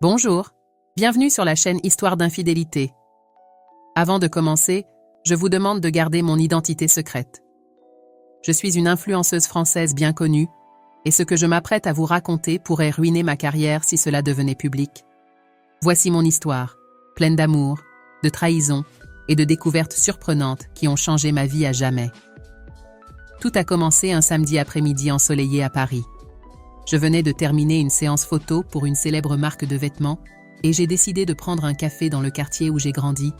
Bonjour, bienvenue sur la chaîne Histoire d'infidélité. Avant de commencer, je vous demande de garder mon identité secrète. Je suis une influenceuse française bien connue, et ce que je m'apprête à vous raconter pourrait ruiner ma carrière si cela devenait public. Voici mon histoire, pleine d'amour, de trahison et de découvertes surprenantes qui ont changé ma vie à jamais. Tout a commencé un samedi après-midi ensoleillé à Paris. Je venais de terminer une séance photo pour une célèbre marque de vêtements et j'ai décidé de prendre un café dans le quartier où j'ai grandi,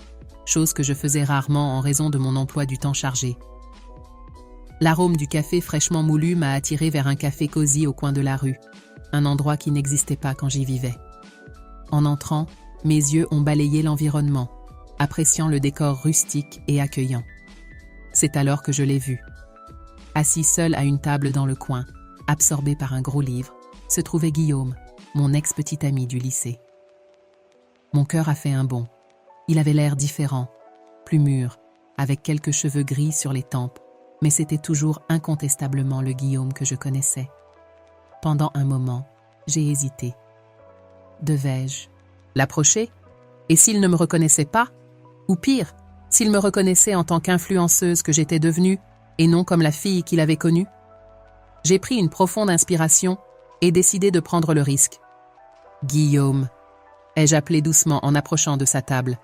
chose que je faisais rarement en raison de mon emploi du temps chargé. L'arôme du café fraîchement moulu m'a attiré vers un café cosy au coin de la rue, un endroit qui n'existait pas quand j'y vivais. En entrant, mes yeux ont balayé l'environnement, appréciant le décor rustique et accueillant. C'est alors que je l'ai vu. Assis seul à une table dans le coin, absorbé par un gros livre, se trouvait Guillaume, mon ex-petit ami du lycée. Mon cœur a fait un bond. Il avait l'air différent, plus mûr, avec quelques cheveux gris sur les tempes, mais c'était toujours incontestablement le Guillaume que je connaissais. Pendant un moment, j'ai hésité. Devais-je l'approcher? Et s'il ne me reconnaissait pas? Ou pire, s'il me reconnaissait en tant qu'influenceuse que j'étais devenue, et non comme la fille qu'il avait connue? J'ai pris une profonde inspiration et décidé de prendre le risque. « Guillaume », ai-je appelé doucement en approchant de sa table.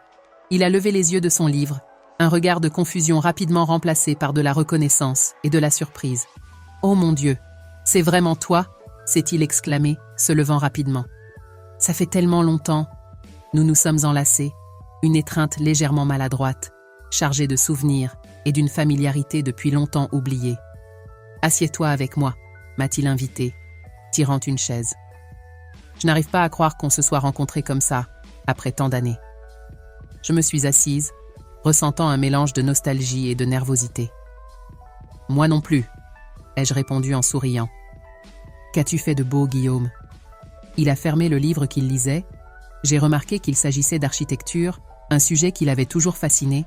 Il a levé les yeux de son livre, un regard de confusion rapidement remplacé par de la reconnaissance et de la surprise. « Oh mon Dieu, c'est vraiment toi ?» s'est-il exclamé, se levant rapidement. « Ça fait tellement longtemps. Nous nous sommes enlacés, une étreinte légèrement maladroite, chargée de souvenirs et d'une familiarité depuis longtemps oubliée. « Assieds-toi avec moi », m'a-t-il invité, tirant une chaise. Je n'arrive pas à croire qu'on se soit rencontrés comme ça, après tant d'années. Je me suis assise, ressentant un mélange de nostalgie et de nervosité. « Moi non plus », ai-je répondu en souriant. « Qu'as-tu fait de beau, Guillaume ?» Il a fermé le livre qu'il lisait. J'ai remarqué qu'il s'agissait d'architecture, un sujet qui l'avait toujours fasciné,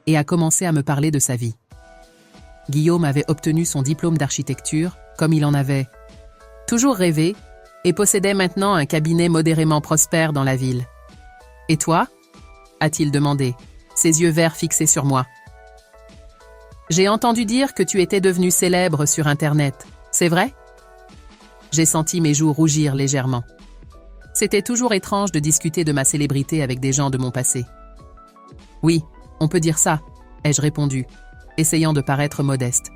et a commencé à me parler de sa vie. Guillaume avait obtenu son diplôme d'architecture, comme il en avait toujours rêvé, et possédait maintenant un cabinet modérément prospère dans la ville. « Et toi ?» a-t-il demandé, ses yeux verts fixés sur moi. « J'ai entendu dire que tu étais devenu célèbre sur Internet, c'est vrai ?» J'ai senti mes joues rougir légèrement. C'était toujours étrange de discuter de ma célébrité avec des gens de mon passé. « Oui, on peut dire ça », ai-je répondu, essayant de paraître modeste.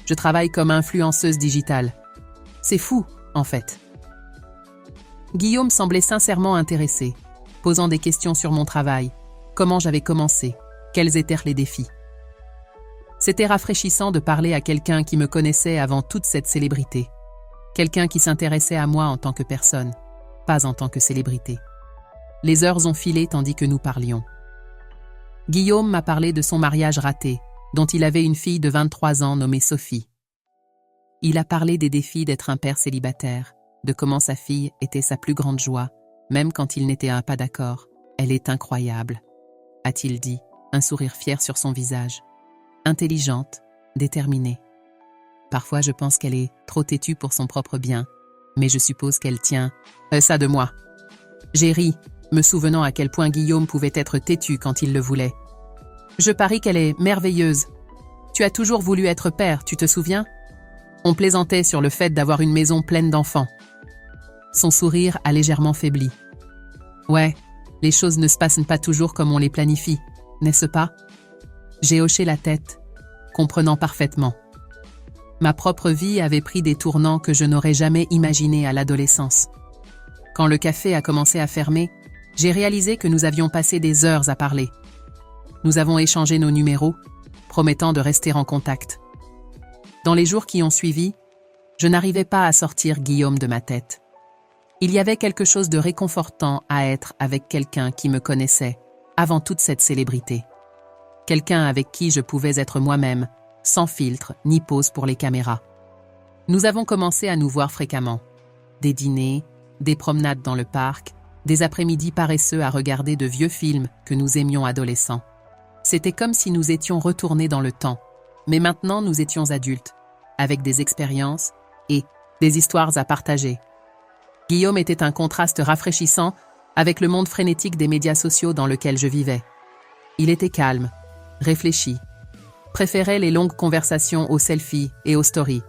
Je travaille comme influenceuse digitale. C'est fou, en fait. Guillaume semblait sincèrement intéressé, posant des questions sur mon travail, comment j'avais commencé, quels étaient les défis. C'était rafraîchissant de parler à quelqu'un qui me connaissait avant toute cette célébrité, quelqu'un qui s'intéressait à moi en tant que personne, pas en tant que célébrité. Les heures ont filé tandis que nous parlions. Guillaume m'a parlé de son mariage raté, dont il avait une fille de 23 ans nommée Sophie. Il a parlé des défis d'être un père célibataire, de comment sa fille était sa plus grande joie, même quand il n'était pas d'accord. « Elle est incroyable », a-t-il dit, un sourire fier sur son visage. Intelligente, déterminée. Parfois je pense qu'elle est trop têtue pour son propre bien, mais je suppose qu'elle tient ça de moi. J'ai ri, me souvenant à quel point Guillaume pouvait être têtu quand il le voulait. Je parie qu'elle est merveilleuse. Tu as toujours voulu être père, tu te souviens? On plaisantait sur le fait d'avoir une maison pleine d'enfants. Son sourire a légèrement faibli. Ouais, les choses ne se passent pas toujours comme on les planifie, n'est-ce pas? J'ai hoché la tête, comprenant parfaitement. Ma propre vie avait pris des tournants que je n'aurais jamais imaginés à l'adolescence. Quand le café a commencé à fermer, j'ai réalisé que nous avions passé des heures à parler. Nous avons échangé nos numéros, promettant de rester en contact. Dans les jours qui ont suivi, je n'arrivais pas à sortir Guillaume de ma tête. Il y avait quelque chose de réconfortant à être avec quelqu'un qui me connaissait, avant toute cette célébrité. Quelqu'un avec qui je pouvais être moi-même, sans filtre ni pose pour les caméras. Nous avons commencé à nous voir fréquemment. Des dîners, des promenades dans le parc, des après-midi paresseux à regarder de vieux films que nous aimions adolescents. C'était comme si nous étions retournés dans le temps, mais maintenant nous étions adultes, avec des expériences et des histoires à partager. Guillaume était un contraste rafraîchissant avec le monde frénétique des médias sociaux dans lequel je vivais. Il était calme, réfléchi, préférait les longues conversations aux selfies et aux stories.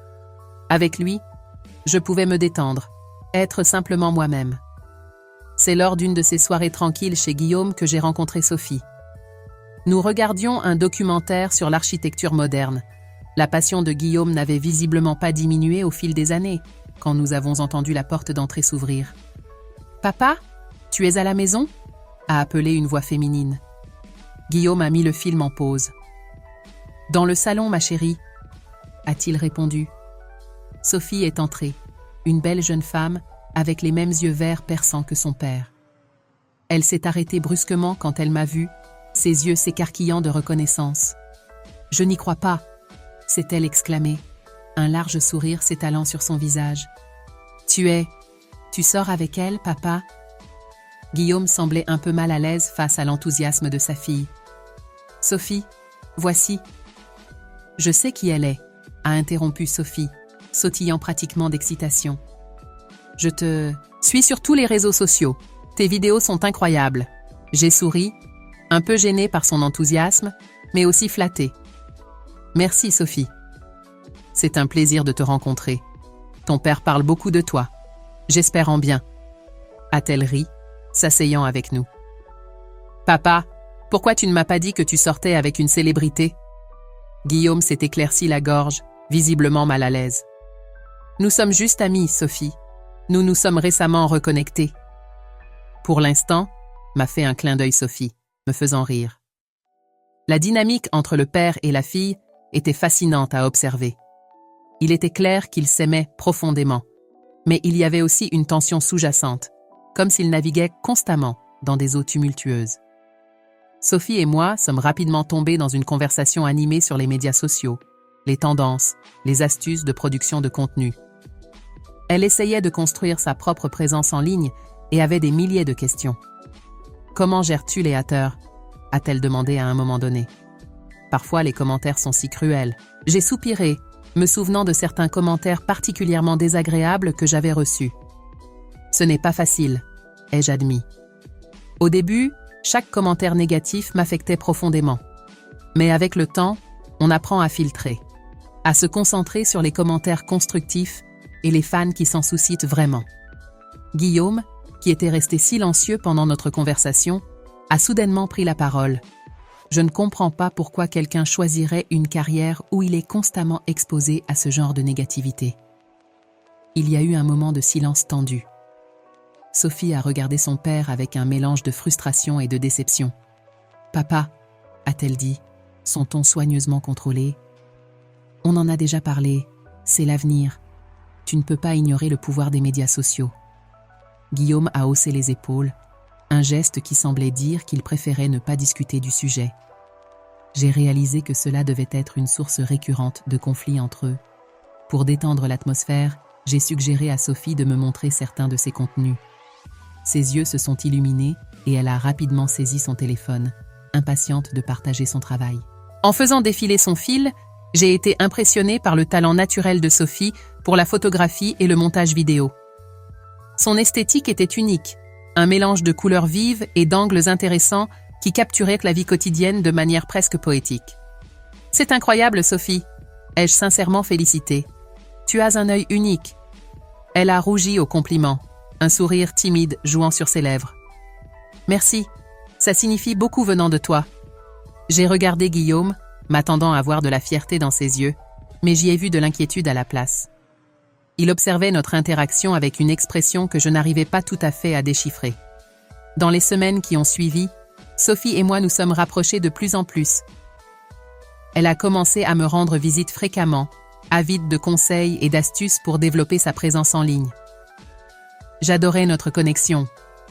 Avec lui, je pouvais me détendre, être simplement moi-même. C'est lors d'une de ces soirées tranquilles chez Guillaume que j'ai rencontré Sophie. Nous regardions un documentaire sur l'architecture moderne. La passion de Guillaume n'avait visiblement pas diminué au fil des années, quand nous avons entendu la porte d'entrée s'ouvrir. « Papa, tu es à la maison ?» a appelé une voix féminine. Guillaume a mis le film en pause. « Dans le salon, ma chérie » a-t-il répondu. Sophie est entrée, une belle jeune femme, avec les mêmes yeux verts perçants que son père. Elle s'est arrêtée brusquement quand elle m'a vue, ses yeux s'écarquillant de reconnaissance. « Je n'y crois pas !» s'est-elle exclamée, un large sourire s'étalant sur son visage. « Tu sors avec elle, papa ?» Guillaume semblait un peu mal à l'aise face à l'enthousiasme de sa fille. « Sophie, voici. »« Je sais qui elle est » a interrompu Sophie, sautillant pratiquement d'excitation. « Je te suis sur tous les réseaux sociaux. Tes vidéos sont incroyables. » J'ai souri, un peu gênée par son enthousiasme, mais aussi flattée. « Merci, Sophie. C'est un plaisir de te rencontrer. Ton père parle beaucoup de toi. J'espère en bien. » A-t-elle ri, s'asseyant avec nous. « Papa, pourquoi tu ne m'as pas dit que tu sortais avec une célébrité ?» Guillaume s'est éclairci la gorge, visiblement mal à l'aise. « Nous sommes juste amis, Sophie. Nous nous sommes récemment reconnectés. » Pour l'instant, m'a fait un clin d'œil Sophie, me faisant rire. La dynamique entre le père et la fille était fascinante à observer. Il était clair qu'ils s'aimaient profondément, mais il y avait aussi une tension sous-jacente, comme s'ils naviguaient constamment dans des eaux tumultueuses. Sophie et moi sommes rapidement tombés dans une conversation animée sur les médias sociaux, les tendances, les astuces de production de contenu. Elle essayait de construire sa propre présence en ligne et avait des milliers de questions. « Comment gères-tu les haters ?» a-t-elle demandé à un moment donné. Parfois, les commentaires sont si cruels. J'ai soupiré, me souvenant de certains commentaires particulièrement désagréables que j'avais reçus. Ce n'est pas facile, ai-je admis. Au début, chaque commentaire négatif m'affectait profondément. Mais avec le temps, on apprend à filtrer, à se concentrer sur les commentaires constructifs et les fans qui s'en soucient vraiment. Guillaume, qui était resté silencieux pendant notre conversation, a soudainement pris la parole. Je ne comprends pas pourquoi quelqu'un choisirait une carrière où il est constamment exposé à ce genre de négativité. Il y a eu un moment de silence tendu. Sophie a regardé son père avec un mélange de frustration et de déception. « Papa » a-t-elle dit, son ton soigneusement contrôlé. « On en a déjà parlé, c'est l'avenir. Tu ne peux pas ignorer le pouvoir des médias sociaux. » Guillaume a haussé les épaules, un geste qui semblait dire qu'il préférait ne pas discuter du sujet. J'ai réalisé que cela devait être une source récurrente de conflits entre eux. Pour détendre l'atmosphère, j'ai suggéré à Sophie de me montrer certains de ses contenus. Ses yeux se sont illuminés et elle a rapidement saisi son téléphone, impatiente de partager son travail. En faisant défiler son fil, j'ai été impressionnée par le talent naturel de Sophie pour la photographie et le montage vidéo. Son esthétique était unique, un mélange de couleurs vives et d'angles intéressants qui capturaient la vie quotidienne de manière presque poétique. « C'est incroyable, Sophie !» ai-je sincèrement félicité. « Tu as un œil unique. » Elle a rougi au compliment, un sourire timide jouant sur ses lèvres. « Merci, ça signifie beaucoup venant de toi. » J'ai regardé Guillaume, m'attendant à voir de la fierté dans ses yeux, mais j'y ai vu de l'inquiétude à la place. Il observait notre interaction avec une expression que je n'arrivais pas tout à fait à déchiffrer. Dans les semaines qui ont suivi, Sophie et moi nous sommes rapprochés de plus en plus. Elle a commencé à me rendre visite fréquemment, avide de conseils et d'astuces pour développer sa présence en ligne. J'adorais notre connexion,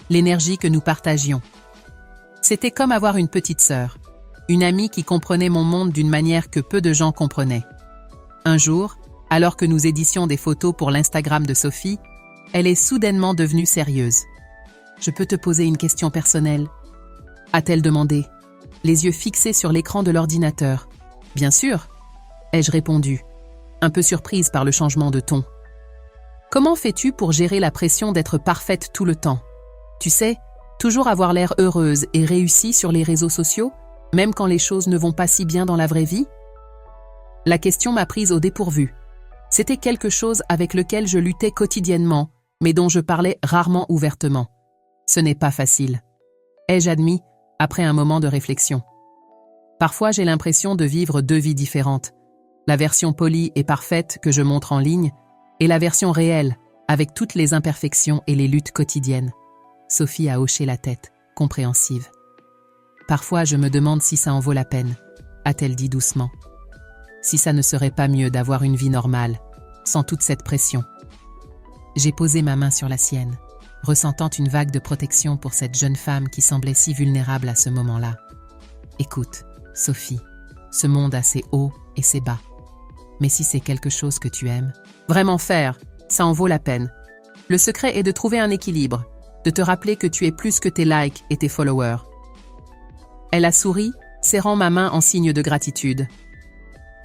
l'énergie que nous partagions. C'était comme avoir une petite sœur, une amie qui comprenait mon monde d'une manière que peu de gens comprenaient. Un jour, alors que nous éditions des photos pour l'Instagram de Sophie, elle est soudainement devenue sérieuse. « Je peux te poser une question personnelle ?» a-t-elle demandé, les yeux fixés sur l'écran de l'ordinateur. « Bien sûr !» ai-je répondu, un peu surprise par le changement de ton. « Comment fais-tu pour gérer la pression d'être parfaite tout le temps ? Tu sais, Toujours avoir l'air heureuse et réussie sur les réseaux sociaux, même quand les choses ne vont pas si bien dans la vraie vie? La question m'a prise au dépourvu. C'était quelque chose avec lequel je luttais quotidiennement, mais dont je parlais rarement ouvertement. Ce n'est pas facile, ai-je admis, après un moment de réflexion. Parfois j'ai l'impression de vivre deux vies différentes. La version polie et parfaite que je montre en ligne, et la version réelle, avec toutes les imperfections et les luttes quotidiennes. Sophie a hoché la tête, compréhensive. Parfois je me demande si ça en vaut la peine, a-t-elle dit doucement. Si ça ne serait pas mieux d'avoir une vie normale, sans toute cette pression. J'ai posé ma main sur la sienne, ressentant une vague de protection pour cette jeune femme qui semblait si vulnérable à ce moment-là. Écoute, Sophie, ce monde a ses hauts et ses bas. Mais si c'est quelque chose que tu aimes, vraiment faire, ça en vaut la peine. Le secret est de trouver un équilibre, de te rappeler que tu es plus que tes likes et tes followers. Elle a souri, serrant ma main en signe de gratitude.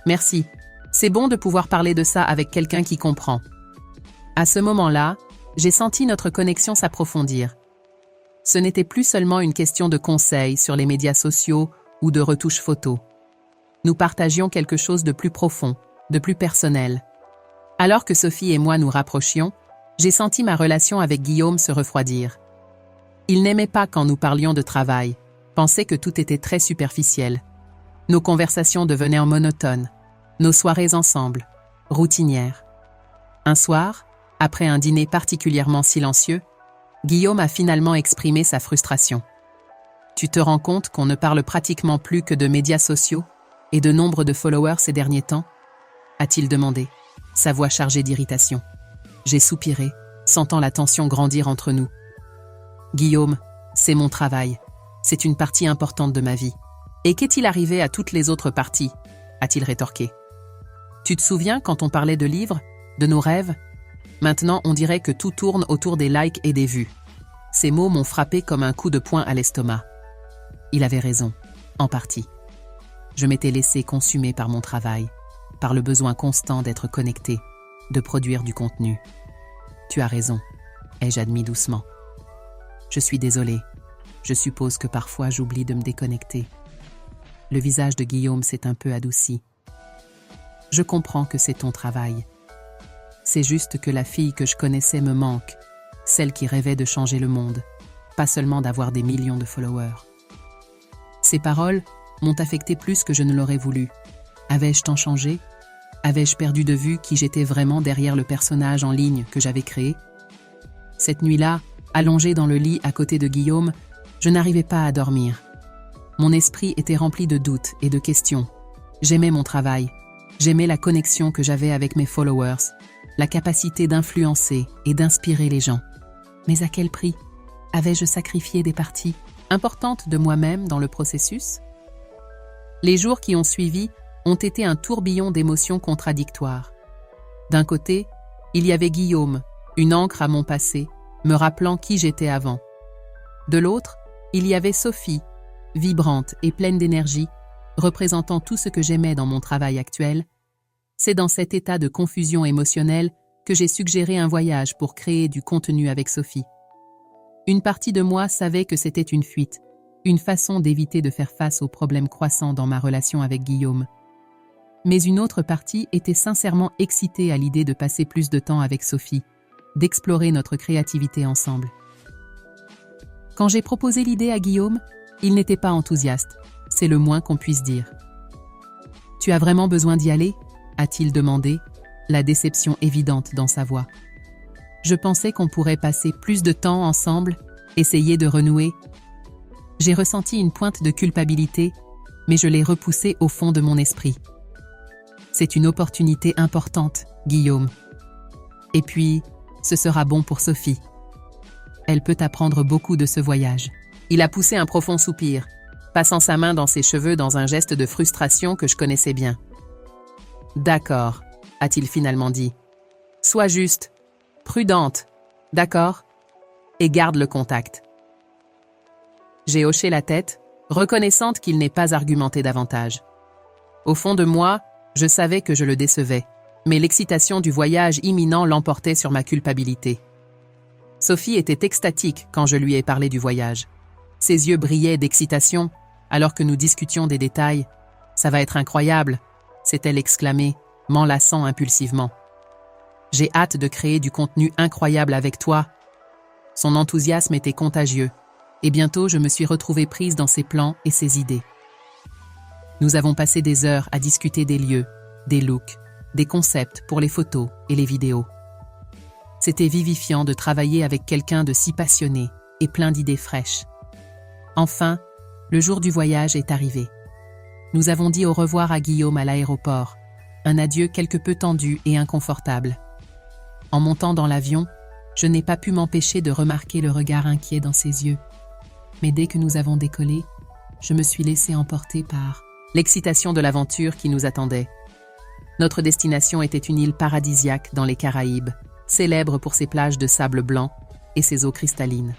Merci, c'est bon de pouvoir parler de ça avec quelqu'un qui comprend. À ce moment-là, j'ai senti notre connexion s'approfondir. Ce n'était plus seulement une question de conseils sur les médias sociaux ou de retouches photos. Nous partagions quelque chose de plus profond, de plus personnel. Alors que Sophie et moi nous rapprochions, j'ai senti ma relation avec Guillaume se refroidir. Il n'aimait pas quand nous parlions de travail, pensait que tout était très superficiel. Nos conversations devenaient monotones, nos soirées ensemble, routinières. Un soir, après un dîner particulièrement silencieux, Guillaume a finalement exprimé sa frustration. « Tu te rends compte qu'on ne parle pratiquement plus que de médias sociaux et de nombre de followers ces derniers temps ?» a-t-il demandé, sa voix chargée d'irritation. J'ai soupiré, sentant la tension grandir entre nous. « Guillaume, c'est mon travail. C'est une partie importante de ma vie. Et qu'est-il arrivé à toutes les autres parties ?» a-t-il rétorqué. « Tu te souviens quand on parlait de livres, de nos rêves ? Maintenant, on dirait que tout tourne autour des likes et des vues. » Ces mots m'ont frappé comme un coup de poing à l'estomac. Il avait raison, en partie. Je m'étais laissé consumer par mon travail, par le besoin constant d'être connecté, de produire du contenu. « Tu as raison, ai-je admis doucement. Je suis désolée. Je suppose que parfois j'oublie de me déconnecter. » Le visage de Guillaume s'est un peu adouci. « Je comprends que c'est ton travail. C'est juste que la fille que je connaissais me manque, celle qui rêvait de changer le monde, pas seulement d'avoir des millions de followers. » Ces paroles m'ont affecté plus que je ne l'aurais voulu. Avais-je tant changé? Avais-je perdu de vue qui j'étais vraiment derrière le personnage en ligne que j'avais créé? Cette nuit-là, allongée dans le lit à côté de Guillaume, je n'arrivais pas à dormir. Mon esprit était rempli de doutes et de questions. J'aimais mon travail. J'aimais la connexion que j'avais avec mes followers, la capacité d'influencer et d'inspirer les gens. Mais à quel prix? Avais-je sacrifié des parties importantes de moi-même dans le processus? Les jours qui ont suivi ont été un tourbillon d'émotions contradictoires. D'un côté, il y avait Guillaume, une ancre à mon passé, me rappelant qui j'étais avant. De l'autre, il y avait Sophie, vibrante et pleine d'énergie, représentant tout ce que j'aimais dans mon travail actuel. C'est dans cet état de confusion émotionnelle que j'ai suggéré un voyage pour créer du contenu avec Sophie. Une partie de moi savait que c'était une fuite, une façon d'éviter de faire face aux problèmes croissants dans ma relation avec Guillaume. Mais une autre partie était sincèrement excitée à l'idée de passer plus de temps avec Sophie, d'explorer notre créativité ensemble. Quand j'ai proposé l'idée à Guillaume, il n'était pas enthousiaste, c'est le moins qu'on puisse dire. « Tu as vraiment besoin d'y aller ?» a-t-il demandé, la déception évidente dans sa voix. Je pensais qu'on pourrait passer plus de temps ensemble, essayer de renouer. J'ai ressenti une pointe de culpabilité, mais je l'ai repoussée au fond de mon esprit. C'est une opportunité importante, Guillaume. Et puis, ce sera bon pour Sophie. Elle peut apprendre beaucoup de ce voyage. Il a poussé un profond soupir, passant sa main dans ses cheveux dans un geste de frustration que je connaissais bien. « D'accord », a-t-il finalement dit. « Sois juste, prudente, d'accord? Et garde le contact. » J'ai hoché la tête, reconnaissante qu'il n'ait pas argumenté davantage. Au fond de moi, je savais que je le décevais, mais l'excitation du voyage imminent l'emportait sur ma culpabilité. Sophie était extatique quand je lui ai parlé du voyage. Ses yeux brillaient d'excitation alors que nous discutions des détails. « Ça va être incroyable !» s'est-elle exclamée, m'enlaçant impulsivement. « J'ai hâte de créer du contenu incroyable avec toi. » Son enthousiasme était contagieux, et bientôt je me suis retrouvée prise dans ses plans et ses idées. Nous avons passé des heures à discuter des lieux, des looks, des concepts pour les photos et les vidéos. C'était vivifiant de travailler avec quelqu'un de si passionné et plein d'idées fraîches. Enfin, le jour du voyage est arrivé. Nous avons dit au revoir à Guillaume à l'aéroport, un adieu quelque peu tendu et inconfortable. En montant dans l'avion, je n'ai pas pu m'empêcher de remarquer le regard inquiet dans ses yeux. Mais dès que nous avons décollé, je me suis laissée emporter par l'excitation de l'aventure qui nous attendait. Notre destination était une île paradisiaque dans les Caraïbes, célèbre pour ses plages de sable blanc et ses eaux cristallines.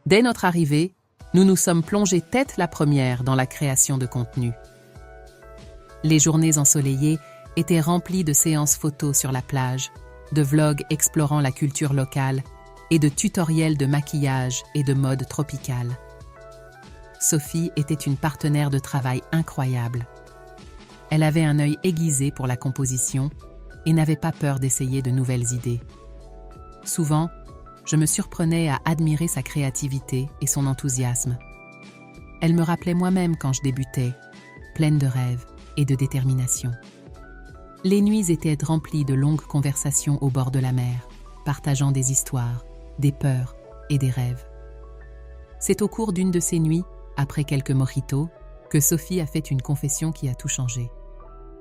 Dès notre arrivée, nous nous sommes plongés tête la première dans la création de contenu. Les journées ensoleillées étaient remplies de séances photos sur la plage, de vlogs explorant la culture locale et de tutoriels de maquillage et de mode tropicale. Sophie était une partenaire de travail incroyable. Elle avait un œil aiguisé pour la composition et n'avait pas peur d'essayer de nouvelles idées. Souvent, je me surprenais à admirer sa créativité et son enthousiasme. Elle me rappelait moi-même quand je débutais, pleine de rêves et de détermination. Les nuits étaient remplies de longues conversations au bord de la mer, partageant des histoires, des peurs et des rêves. C'est au cours d'une de ces nuits, après quelques mojitos, que Sophie a fait une confession qui a tout changé.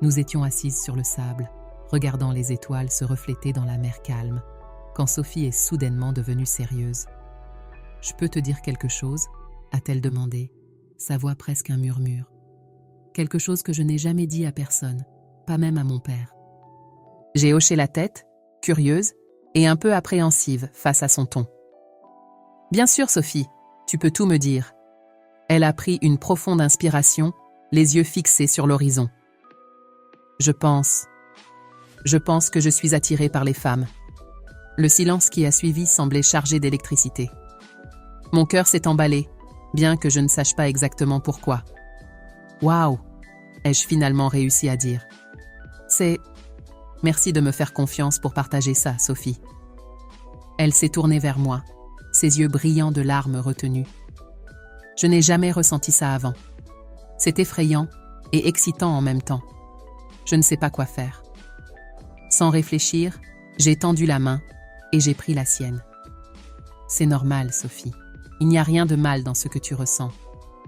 Nous étions assises sur le sable, regardant les étoiles se refléter dans la mer calme, quand Sophie est soudainement devenue sérieuse. « Je peux te dire quelque chose ?» a-t-elle demandé, sa voix presque un murmure. Quelque chose que je n'ai jamais dit à personne, pas même à mon père. J'ai hoché la tête, curieuse et un peu appréhensive face à son ton. « Bien sûr, Sophie, tu peux tout me dire. » Elle a pris une profonde inspiration, les yeux fixés sur l'horizon. « Je pense que je suis attirée par les femmes. » Le silence qui a suivi semblait chargé d'électricité. Mon cœur s'est emballé, bien que je ne sache pas exactement pourquoi. « Waouh !» ai-je finalement réussi à dire. « Merci de me faire confiance pour partager ça, Sophie. » Elle s'est tournée vers moi, ses yeux brillants de larmes retenues. Je n'ai jamais ressenti ça avant. C'est effrayant et excitant en même temps. Je ne sais pas quoi faire. Sans réfléchir, j'ai tendu la main et j'ai pris la sienne. C'est normal, Sophie. Il n'y a rien de mal dans ce que tu ressens.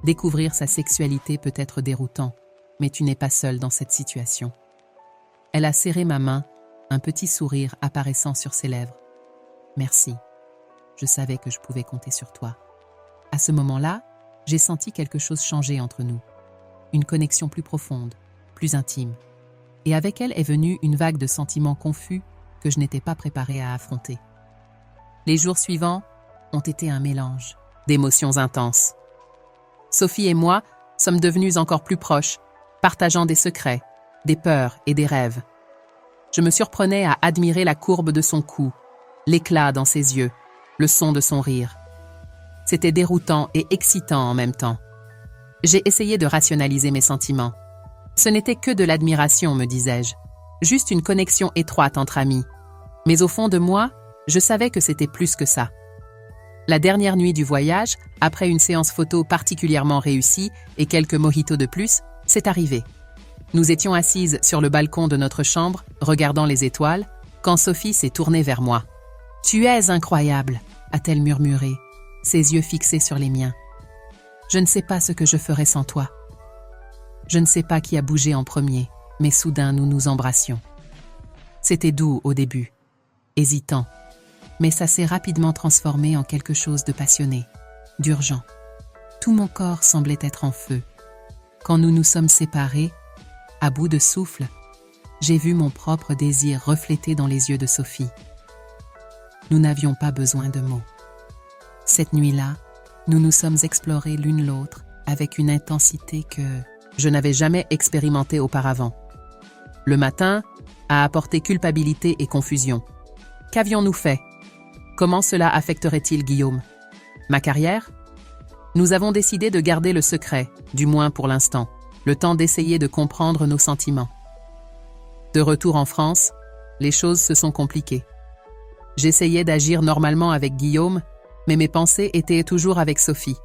Découvrir sa sexualité peut être déroutant, mais tu n'es pas seule dans cette situation. Elle a serré ma main, un petit sourire apparaissant sur ses lèvres. Merci. Je savais que je pouvais compter sur toi. À ce moment-là, j'ai senti quelque chose changer entre nous. Une connexion plus profonde, plus intime. Et avec elle est venue une vague de sentiments confus que je n'étais pas préparée à affronter. Les jours suivants ont été un mélange d'émotions intenses. Sophie et moi sommes devenus encore plus proches, partageant des secrets, des peurs et des rêves. Je me surprenais à admirer la courbe de son cou, l'éclat dans ses yeux, le son de son rire. C'était déroutant et excitant en même temps. J'ai essayé de rationaliser mes sentiments. Ce n'était que de l'admiration, me disais-je. Juste une connexion étroite entre amis. Mais au fond de moi, je savais que c'était plus que ça. La dernière nuit du voyage, après une séance photo particulièrement réussie et quelques mojitos de plus, c'est arrivé. Nous étions assises sur le balcon de notre chambre, regardant les étoiles, quand Sophie s'est tournée vers moi. « Tu es incroyable !» a-t-elle murmuré, ses yeux fixés sur les miens. « Je ne sais pas ce que je ferais sans toi. » Je ne sais pas qui a bougé en premier, mais soudain nous nous embrassions. C'était doux au début, hésitant, mais ça s'est rapidement transformé en quelque chose de passionné, d'urgent. Tout mon corps semblait être en feu. Quand nous nous sommes séparés, à bout de souffle, j'ai vu mon propre désir reflété dans les yeux de Sophie. Nous n'avions pas besoin de mots. Cette nuit-là, nous nous sommes explorés l'une l'autre avec une intensité que je n'avais jamais expérimentée auparavant. Le matin a apporté culpabilité et confusion. Qu'avions-nous fait? Comment cela affecterait-il Guillaume? Ma carrière? Nous avons décidé de garder le secret, du moins pour l'instant, le temps d'essayer de comprendre nos sentiments. De retour en France, les choses se sont compliquées. J'essayais d'agir normalement avec Guillaume, mais mes pensées étaient toujours avec Sophie.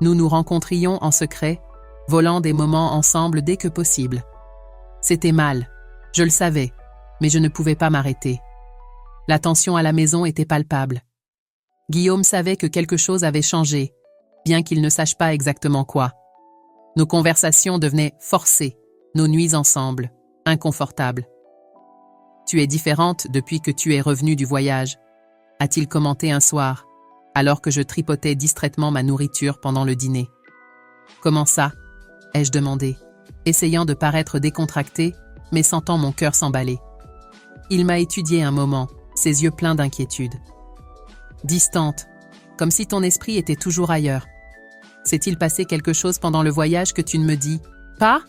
Nous nous rencontrions en secret, volant des moments ensemble dès que possible. C'était mal, je le savais, mais je ne pouvais pas m'arrêter. La tension à la maison était palpable. Guillaume savait que quelque chose avait changé, bien qu'il ne sache pas exactement quoi. Nos conversations devenaient forcées, nos nuits ensemble, inconfortables. « Tu es différente depuis que tu es revenue du voyage », a-t-il commenté un soir, alors que je tripotais distraitement ma nourriture pendant le dîner. « Comment ça ?» ai-je demandé, essayant de paraître décontracté, mais sentant mon cœur s'emballer. Il m'a étudié un moment, ses yeux pleins d'inquiétude. Distante, comme si ton esprit était toujours ailleurs. S'est-il passé quelque chose pendant le voyage que tu ne me dis pas?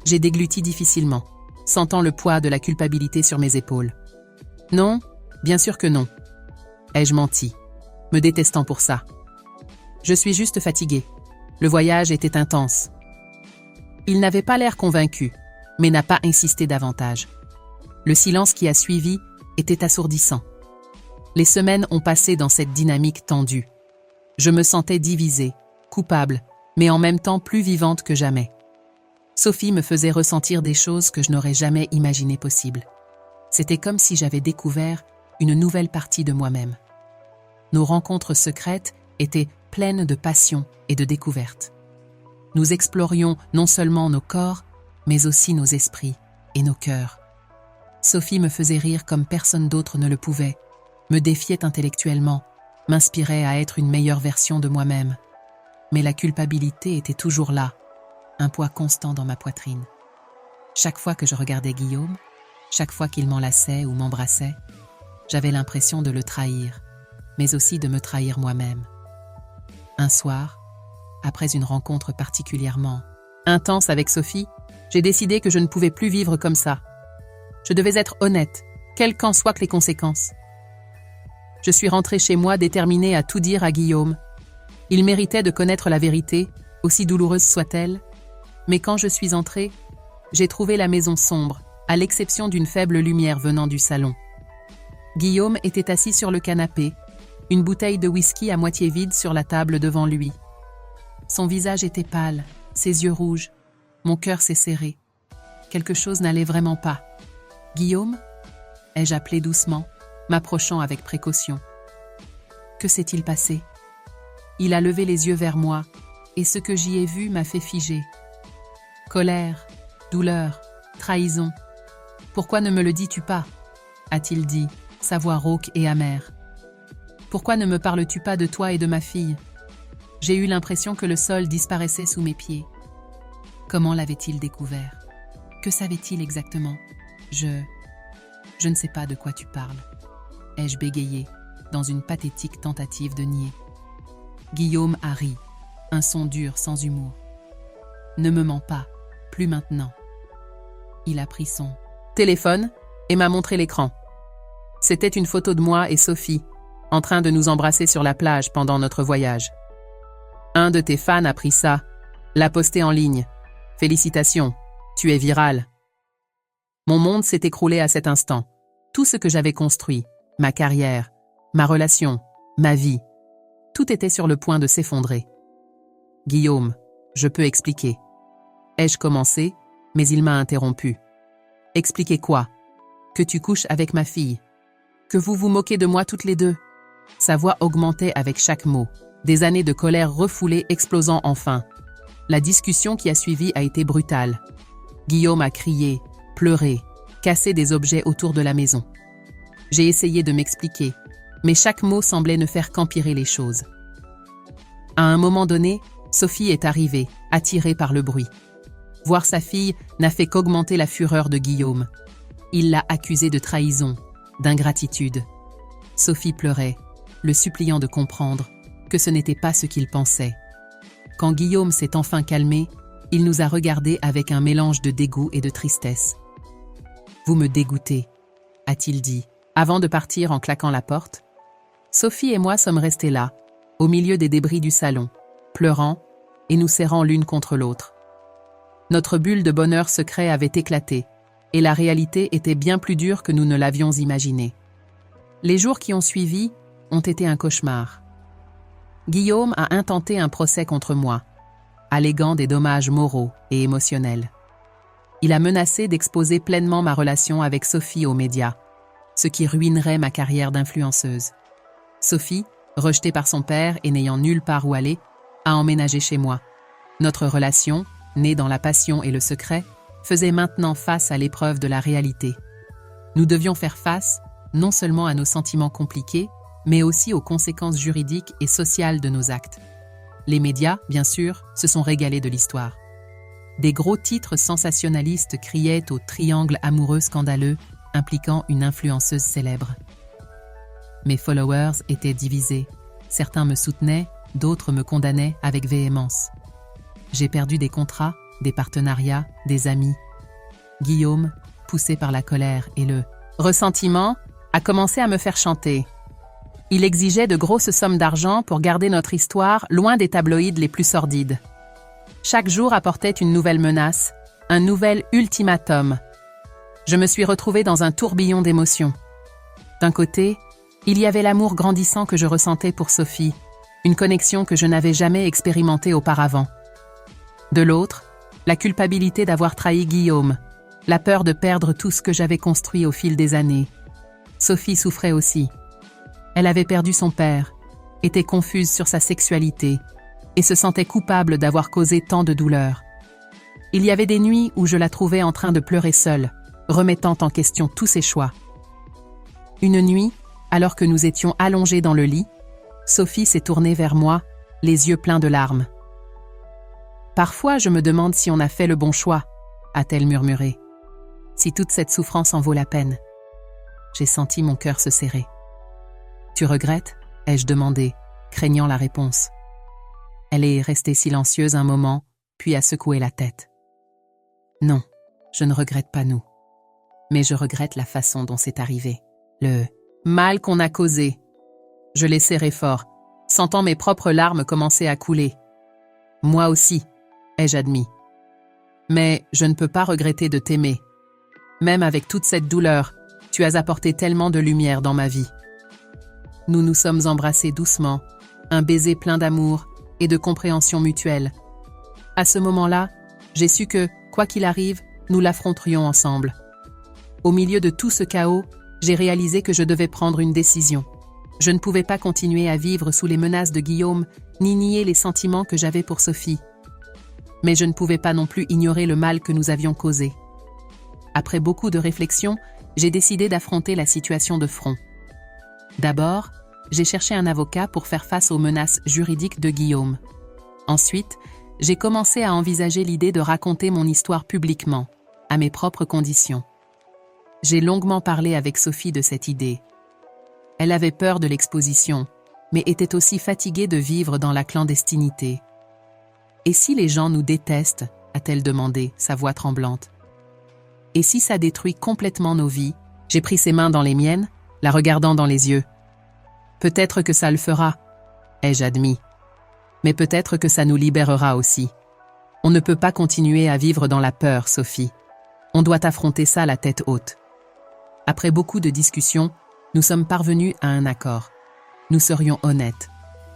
J'ai dégluti difficilement, sentant le poids de la culpabilité sur mes épaules. Non, bien sûr que non. Ai-je menti, me détestant pour ça. Je suis juste fatiguée. Le voyage était intense. Il n'avait pas l'air convaincu, mais n'a pas insisté davantage. Le silence qui a suivi était assourdissant. Les semaines ont passé dans cette dynamique tendue. Je me sentais divisée, coupable, mais en même temps plus vivante que jamais. Sophie me faisait ressentir des choses que je n'aurais jamais imaginées possibles. C'était comme si j'avais découvert une nouvelle partie de moi-même. Nos rencontres secrètes étaient pleines de passion et de découvertes. Nous explorions non seulement nos corps, mais aussi nos esprits et nos cœurs. Sophie me faisait rire comme personne d'autre ne le pouvait, me défiait intellectuellement, m'inspirait à être une meilleure version de moi-même. Mais la culpabilité était toujours là, un poids constant dans ma poitrine. Chaque fois que je regardais Guillaume, chaque fois qu'il m'enlaçait ou m'embrassait, j'avais l'impression de le trahir, mais aussi de me trahir moi-même. Un soir, après une rencontre particulièrement intense avec Sophie, j'ai décidé que je ne pouvais plus vivre comme ça. Je devais être honnête, quelles qu'en soient les conséquences. Je suis rentrée chez moi déterminée à tout dire à Guillaume. Il méritait de connaître la vérité, aussi douloureuse soit-elle. Mais quand je suis entrée, j'ai trouvé la maison sombre, à l'exception d'une faible lumière venant du salon. Guillaume était assis sur le canapé, une bouteille de whisky à moitié vide sur la table devant lui. Son visage était pâle, ses yeux rouges. Mon cœur s'est serré. Quelque chose n'allait vraiment pas. « Guillaume ?» ai-je appelé doucement, m'approchant avec précaution. Que s'est-il passé? Il a levé les yeux vers moi, et ce que j'y ai vu m'a fait figer. Colère, douleur, trahison. « Pourquoi ne me le dis-tu pas ?» a-t-il dit, sa voix rauque et amère. « Pourquoi ne me parles-tu pas de toi et de ma fille ?» J'ai eu l'impression que le sol disparaissait sous mes pieds. Comment l'avait-il découvert? Que savait-il exactement? Je ne sais pas de quoi tu parles. Ai-je bégayé, dans une pathétique tentative de nier. Guillaume a ri, un son dur sans humour. Ne me mens pas, plus maintenant. Il a pris son téléphone et m'a montré l'écran. C'était une photo de moi et Sophie, en train de nous embrasser sur la plage pendant notre voyage. Un de tes fans a pris ça, l'a posté en ligne. Félicitations, tu es viral. Mon monde s'est écroulé à cet instant. Tout ce que j'avais construit, ma carrière, ma relation, ma vie, tout était sur le point de s'effondrer. Guillaume, je peux expliquer. Ai-je commencé, mais il m'a interrompu. Expliquer quoi? Que tu couches avec ma fille. Que vous vous moquez de moi toutes les deux. Sa voix augmentait avec chaque mot, des années de colère refoulées explosant enfin. La discussion qui a suivi a été brutale. Guillaume a crié, pleuré, cassé des objets autour de la maison. J'ai essayé de m'expliquer, mais chaque mot semblait ne faire qu'empirer les choses. À un moment donné, Sophie est arrivée, attirée par le bruit. Voir sa fille n'a fait qu'augmenter la fureur de Guillaume. Il l'a accusée de trahison, d'ingratitude. Sophie pleurait, le suppliant de comprendre que ce n'était pas ce qu'il pensait. Quand Guillaume s'est enfin calmé, il nous a regardés avec un mélange de dégoût et de tristesse. « Vous me dégoûtez », a-t-il dit, avant de partir en claquant la porte. Sophie et moi sommes restés là, au milieu des débris du salon, pleurant et nous serrant l'une contre l'autre. Notre bulle de bonheur secret avait éclaté, et la réalité était bien plus dure que nous ne l'avions imaginé. Les jours qui ont suivi ont été un cauchemar. Guillaume a intenté un procès contre moi, alléguant des dommages moraux et émotionnels. Il a menacé d'exposer pleinement ma relation avec Sophie aux médias, ce qui ruinerait ma carrière d'influenceuse. Sophie, rejetée par son père et n'ayant nulle part où aller, a emménagé chez moi. Notre relation, née dans la passion et le secret, faisait maintenant face à l'épreuve de la réalité. Nous devions faire face, non seulement à nos sentiments compliqués, mais aussi aux conséquences juridiques et sociales de nos actes. Les médias, bien sûr, se sont régalés de l'histoire. Des gros titres sensationnalistes criaient au triangle amoureux scandaleux impliquant une influenceuse célèbre. Mes followers étaient divisés. Certains me soutenaient, d'autres me condamnaient avec véhémence. J'ai perdu des contrats, des partenariats, des amis. Guillaume, poussé par la colère et le ressentiment, a commencé à me faire chanter. Il exigeait de grosses sommes d'argent pour garder notre histoire loin des tabloïds les plus sordides. Chaque jour apportait une nouvelle menace, un nouvel ultimatum. Je me suis retrouvée dans un tourbillon d'émotions. D'un côté, il y avait l'amour grandissant que je ressentais pour Sophie, une connexion que je n'avais jamais expérimentée auparavant. De l'autre, la culpabilité d'avoir trahi Guillaume, la peur de perdre tout ce que j'avais construit au fil des années. Sophie souffrait aussi. Elle avait perdu son père, était confuse sur sa sexualité et se sentait coupable d'avoir causé tant de douleur. Il y avait des nuits où je la trouvais en train de pleurer seule, remettant en question tous ses choix. Une nuit, alors que nous étions allongés dans le lit, Sophie s'est tournée vers moi, les yeux pleins de larmes. « Parfois, je me demande si on a fait le bon choix », a-t-elle murmuré. « Si toute cette souffrance en vaut la peine. » J'ai senti mon cœur se serrer. « Tu regrettes ?» ai-je demandé, craignant la réponse. Elle est restée silencieuse un moment, puis a secoué la tête. « Non, je ne regrette pas nous. Mais je regrette la façon dont c'est arrivé. Le mal qu'on a causé. » Je l'ai serré fort, sentant mes propres larmes commencer à couler. « Moi aussi, » ai-je admis. « Mais je ne peux pas regretter de t'aimer. Même avec toute cette douleur, tu as apporté tellement de lumière dans ma vie. » Nous nous sommes embrassés doucement, un baiser plein d'amour et de compréhension mutuelle. À ce moment-là, j'ai su que, quoi qu'il arrive, nous l'affronterions ensemble. Au milieu de tout ce chaos, j'ai réalisé que je devais prendre une décision. Je ne pouvais pas continuer à vivre sous les menaces de Guillaume, ni nier les sentiments que j'avais pour Sophie. Mais je ne pouvais pas non plus ignorer le mal que nous avions causé. Après beaucoup de réflexion, j'ai décidé d'affronter la situation de front. D'abord, j'ai cherché un avocat pour faire face aux menaces juridiques de Guillaume. Ensuite, j'ai commencé à envisager l'idée de raconter mon histoire publiquement, à mes propres conditions. J'ai longuement parlé avec Sophie de cette idée. Elle avait peur de l'exposition, mais était aussi fatiguée de vivre dans la clandestinité. « Et si les gens nous détestent ?» a-t-elle demandé, sa voix tremblante. « Et si ça détruit complètement nos vies ?» J'ai pris ses mains dans les miennes, la regardant dans les yeux. « Peut-être que ça le fera, » ai-je admis. « Mais peut-être que ça nous libérera aussi. On ne peut pas continuer à vivre dans la peur, Sophie. On doit affronter ça la tête haute. » Après beaucoup de discussions, nous sommes parvenus à un accord. Nous serions honnêtes,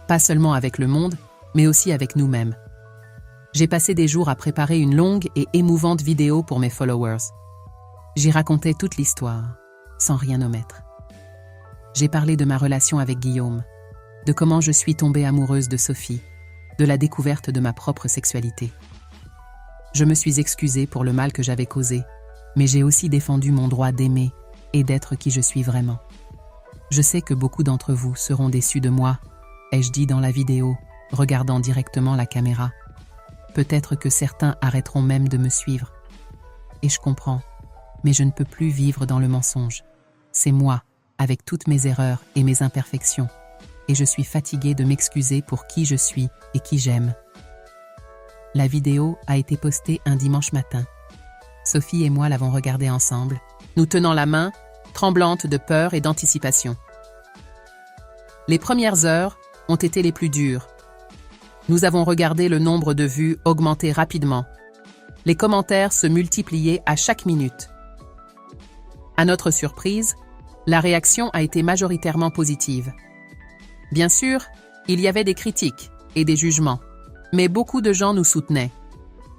pas seulement avec le monde, mais aussi avec nous-mêmes. J'ai passé des jours à préparer une longue et émouvante vidéo pour mes followers. J'y racontais toute l'histoire, sans rien omettre. J'ai parlé de ma relation avec Guillaume, de comment je suis tombée amoureuse de Sophie, de la découverte de ma propre sexualité. Je me suis excusée pour le mal que j'avais causé, mais j'ai aussi défendu mon droit d'aimer et d'être qui je suis vraiment. Je sais que beaucoup d'entre vous seront déçus de moi, ai-je dit dans la vidéo, regardant directement la caméra. Peut-être que certains arrêteront même de me suivre. Et je comprends, mais je ne peux plus vivre dans le mensonge. C'est moi, avec toutes mes erreurs et mes imperfections, et je suis fatiguée de m'excuser pour qui je suis et qui j'aime. La vidéo a été postée un dimanche matin. Sophie et moi l'avons regardée ensemble, nous tenant la main, tremblante de peur et d'anticipation. Les premières heures ont été les plus dures. Nous avons regardé le nombre de vues augmenter rapidement. Les commentaires se multipliaient à chaque minute. À notre surprise, la réaction a été majoritairement positive. Bien sûr, il y avait des critiques et des jugements, mais beaucoup de gens nous soutenaient.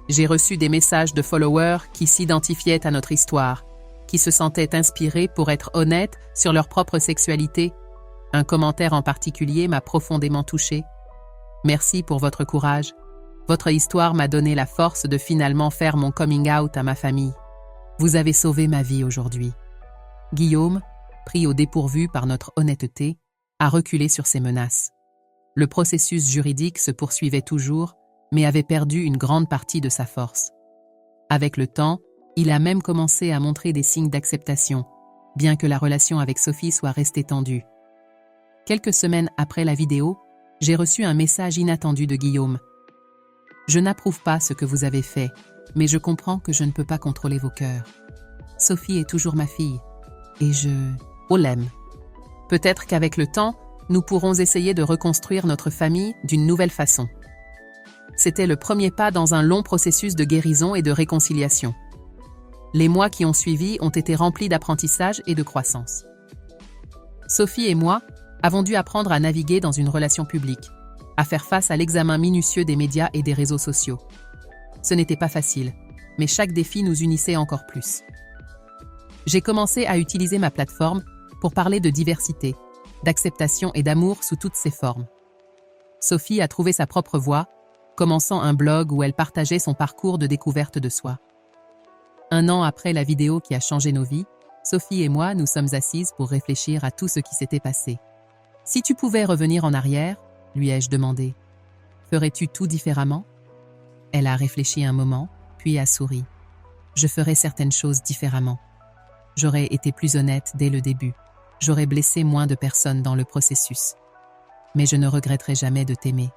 J'ai reçu des messages de followers qui s'identifiaient à notre histoire, qui se sentaient inspirés pour être honnêtes sur leur propre sexualité. Un commentaire en particulier m'a profondément touchée. Merci pour votre courage. Votre histoire m'a donné la force de finalement faire mon coming out à ma famille. Vous avez sauvé ma vie aujourd'hui. Guillaume, pris au dépourvu par notre honnêteté, a reculé sur ses menaces. Le processus juridique se poursuivait toujours, mais avait perdu une grande partie de sa force. Avec le temps, il a même commencé à montrer des signes d'acceptation, bien que la relation avec Sophie soit restée tendue. Quelques semaines après la vidéo, j'ai reçu un message inattendu de Guillaume. « Je n'approuve pas ce que vous avez fait, mais je comprends que je ne peux pas contrôler vos cœurs. Sophie est toujours ma fille, et je l'aime. Peut-être qu'avec le temps, nous pourrons essayer de reconstruire notre famille d'une nouvelle façon. » C'était le premier pas dans un long processus de guérison et de réconciliation. Les mois qui ont suivi ont été remplis d'apprentissage et de croissance. Sophie et moi avons dû apprendre à naviguer dans une relation publique, à faire face à l'examen minutieux des médias et des réseaux sociaux. Ce n'était pas facile, mais chaque défi nous unissait encore plus. J'ai commencé à utiliser ma plateforme pour parler de diversité, d'acceptation et d'amour sous toutes ses formes. Sophie a trouvé sa propre voie, commençant un blog où elle partageait son parcours de découverte de soi. 1 an après la vidéo qui a changé nos vies, Sophie et moi nous sommes assises pour réfléchir à tout ce qui s'était passé. « Si tu pouvais revenir en arrière, lui ai-je demandé, ferais-tu tout différemment ?» Elle a réfléchi un moment, puis a souri. « Je ferais certaines choses différemment. J'aurais été plus honnête dès le début. J'aurais blessé moins de personnes dans le processus. Mais je ne regretterai jamais de t'aimer. »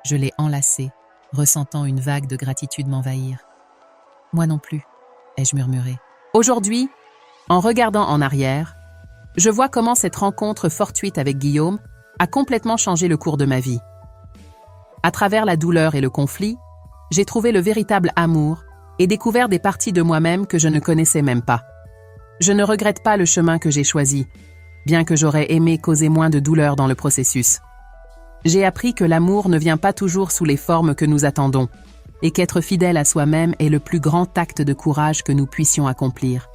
Je l'ai enlacée, ressentant une vague de gratitude m'envahir. « Moi non plus, » ai-je murmuré. Aujourd'hui, en regardant en arrière, je vois comment cette rencontre fortuite avec Guillaume a complètement changé le cours de ma vie. À travers la douleur et le conflit, j'ai trouvé le véritable amour et découvert des parties de moi-même que je ne connaissais même pas. Je ne regrette pas le chemin que j'ai choisi, bien que j'aurais aimé causer moins de douleur dans le processus. J'ai appris que l'amour ne vient pas toujours sous les formes que nous attendons, et qu'être fidèle à soi-même est le plus grand acte de courage que nous puissions accomplir.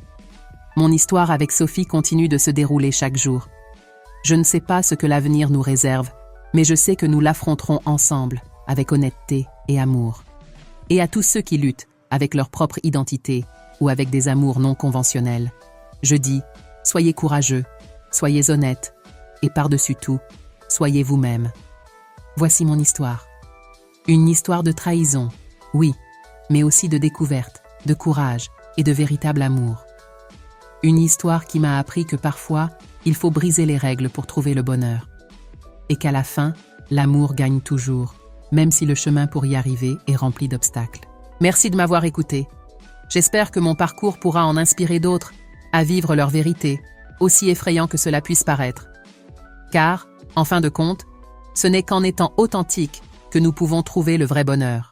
Mon histoire avec Sophie continue de se dérouler chaque jour. Je ne sais pas ce que l'avenir nous réserve, mais je sais que nous l'affronterons ensemble, avec honnêteté et amour. Et à tous ceux qui luttent avec leur propre identité ou avec des amours non conventionnels, je dis, soyez courageux, soyez honnêtes, et par-dessus tout, soyez vous-même. Voici mon histoire. Une histoire de trahison, oui, mais aussi de découverte, de courage et de véritable amour. Une histoire qui m'a appris que parfois, il faut briser les règles pour trouver le bonheur. Et qu'à la fin, l'amour gagne toujours, même si le chemin pour y arriver est rempli d'obstacles. Merci de m'avoir écouté. J'espère que mon parcours pourra en inspirer d'autres à vivre leur vérité, aussi effrayant que cela puisse paraître. Car, en fin de compte, ce n'est qu'en étant authentique que nous pouvons trouver le vrai bonheur.